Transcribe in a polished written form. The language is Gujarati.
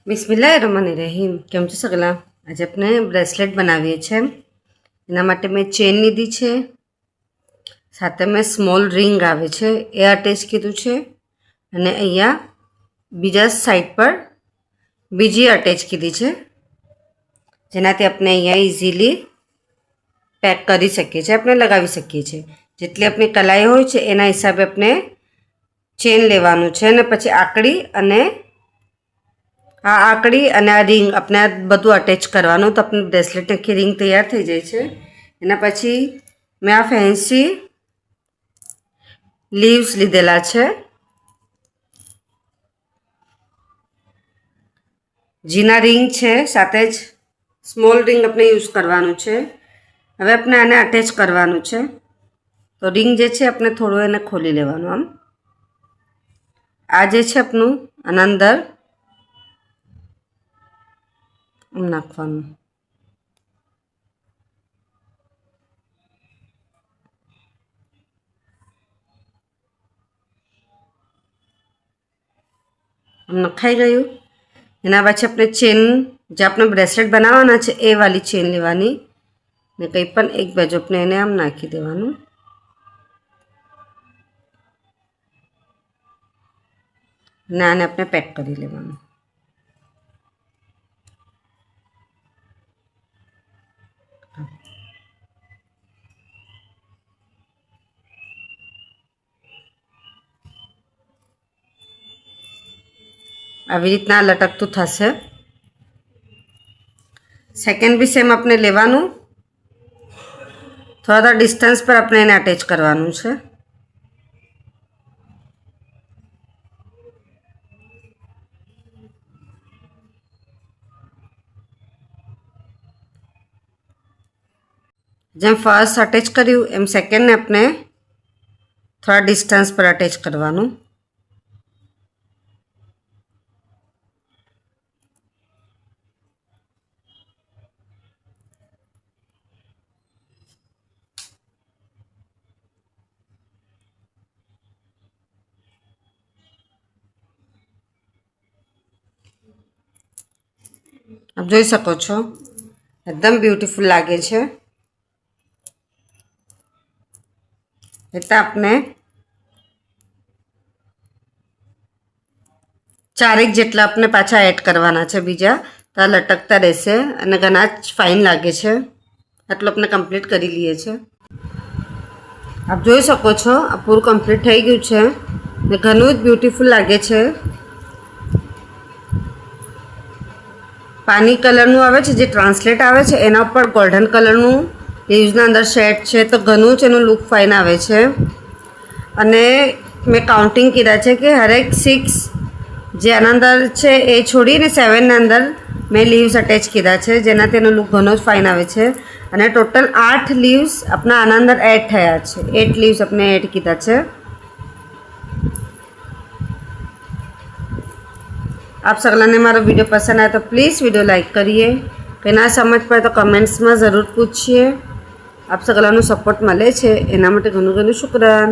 બિસ્મિલ્લાહિર્રહમાનિર્રહીમ। કેમ છો સગલા? આજે આપણે બ્રેસલેટ બનાવીએ છીએ। એના માટે મેં ચેન લીધી છે, સાથે મેં સ્મોલ રિંગ આવે છે એ અટેચ કીધું છે, અને અહીંયા બીજા સાઈડ પર બીજી અટેચ કીધી છે, જેનાથી આપણે અહીંયા ઇઝીલી પેક કરી શકીએ છીએ, આપણે લગાવી શકીએ છીએ। જેટલી આપણી કલાઈ હોય છે એના હિસાબે આપણે ચેન લેવાનું છે, અને પછી આકડી અને આ રિંગ આપણે બધું અટેચ કરવાનું, તો આપણે બ્રેસલેટ આખી રિંગ તૈયાર થઈ જાય છે। એના પછી મેં આ ફેન્સી લીવ્સ લીધેલા છે, જીના રિંગ છે, સાથે જ સ્મોલ રિંગ આપણે યુઝ કરવાનું છે। હવે આપણે આને અટેચ કરવાનું છે, તો રિંગ જે છે આપણે થોડું એને ખોલી લેવાનું। આ જે છે આપણું આના અંદર નાખવાનું, નખાઈ ગયું। એના પછી આપણે ચેન જે આપણે બ્રેસલેટ બનાવવાના છે એ વાળી ચેન લેવાની, ને કંઈ પણ એક બાજુ આપણે એને આમ નાખી દેવાનું, ને આને આપણે પેક કરી લેવાનું। આવી રીતના લટકતું થશે। સેકન્ડ બી સેમ આપણે લેવાનું, થોડા ડિસ્ટન્સ પર આપણે એને અટેચ કરવાનું છે। જેમ ફર્સ્ટ અટેચ કર્યું એમ સેકન્ડને આપણે થોડા ડિસ્ટન્સ પર અટેચ કરવાનું। આપ જોઈ શકો છો એકદમ બ્યુટીફુલ લાગે છે। એટલે આપણે ચારેક જેટલા આપણે પાછા એડ કરવાના છે બીજા, તો આ લટકતા રહેશે અને ઘણા જ ફાઇન લાગે છે। આટલું આપણે કમ્પ્લીટ કરી લઈએ છીએ। આપ જોઈ શકો છો આ પૂરું કમ્પ્લીટ થઈ ગયું છે ને ઘણું જ બ્યુટીફુલ લાગે છે। પાની કલરનું આવે છે, જે ટ્રાન્સલેટ આવે છે એના ઉપર ગોલ્ડન કલરનું લીવ્સના અંદર શેડ છે, તો ઘણું જ એનું લુક ફાઇન આવે છે। અને મેં કાઉન્ટિંગ કર્યા છે કે હરેક 6 જે આના અંદર છે એ છોડીને 7ના અંદર મેં લીવ્સ અટેચ કર્યા છે, જેનાથી એનો લુક ઘણો જ ફાઇન આવે છે। અને ટોટલ 8 લીવ્સ આપણા આના અંદર એડ થયા છે, 8 લીવ્સ આપણે એડ કર્યા છે। आप सगला ने मारो वीडियो पसंद आया तो प्लीज़ वीडियो लाइक करिए, कहीं ना समझ पाए तो कमेंट्स में ज़रूर पूछिए। आप सगलानो सपोर्ट मळे छे एना माटे घणुं घणुं शुक्रान।